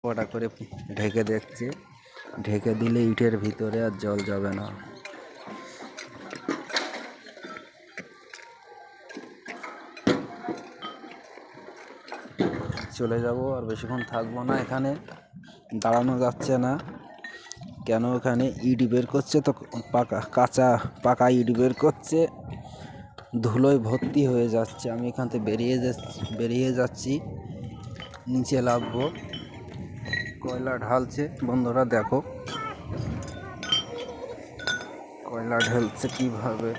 কটা করে ঢেকে দেখছে, ঢেকে দিলে ইটের ভিতরে আর জল যাবে না। চলে যাব, আর বেশিক্ষণ থাকবো না, এখানে দাঁড়ানো যাচ্ছে না। কেন, এখানে ইট বের করছে তো, পাকা ইট বের করছে, ধুলোয় ভর্তি হয়ে যাচ্ছে। আমি এখান থেকে বেরিয়ে যাচ্ছি, নিচে নামবো। কয়লা ঢালছে বন্ধুরা, দেখো কয়লা ঢালছে কিভাবে।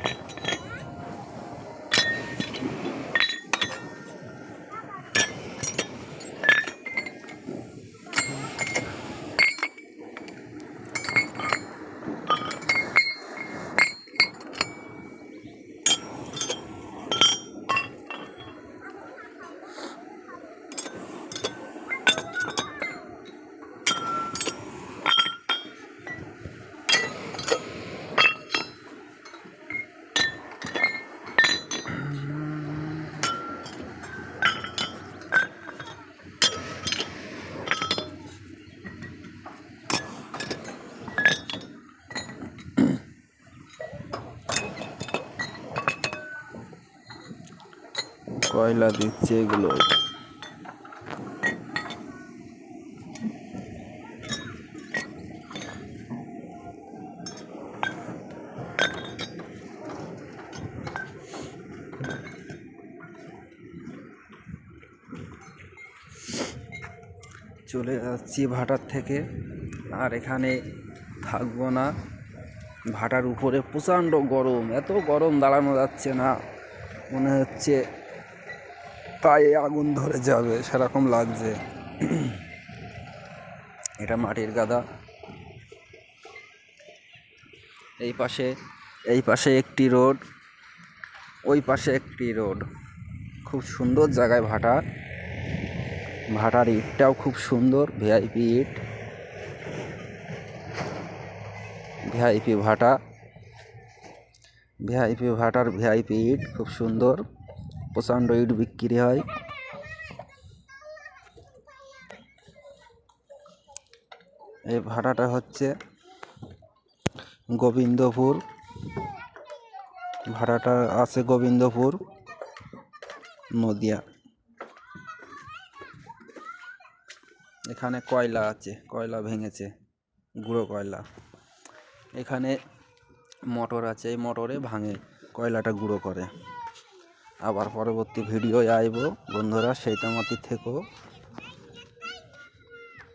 কয়লা দিচ্ছে এগুলো। চলে যাচ্ছি ভাটার থেকে, আর এখানে থাকবো না। ভাটার উপরে প্রচণ্ড গরম, এত গরম দাঁড়ানো যাচ্ছে না, মনে হচ্ছে পায়ে আগুন ধরে যাবে সেরকম লাগছে। এটা মাটির গাদা। এই পাশে একটি রোড, ওই পাশে একটি রোড। খুব সুন্দর জায়গায় ভাটার ইটটাও খুব সুন্দর, ভিআইপি ইট, ভিআইপি ভাটার ভিআইপি ইট খুব সুন্দর, প্রচণ্ড ইট বিক্রি হয়। এই ভাটাটা হচ্ছে গোবিন্দপুর, ভাটাটা আছে গোবিন্দপুর, নদিয়া। এখানে কয়লা আছে, কয়লা ভেঙেছে, গুঁড়ো কয়লা। এখানে মোটর আছে, এই মোটরে ভাঙে কয়লাটা গুঁড়ো করে। আবার পরবর্তী ভিডিও আসবো বন্ধুরা, সেইটা মাটি থেকো।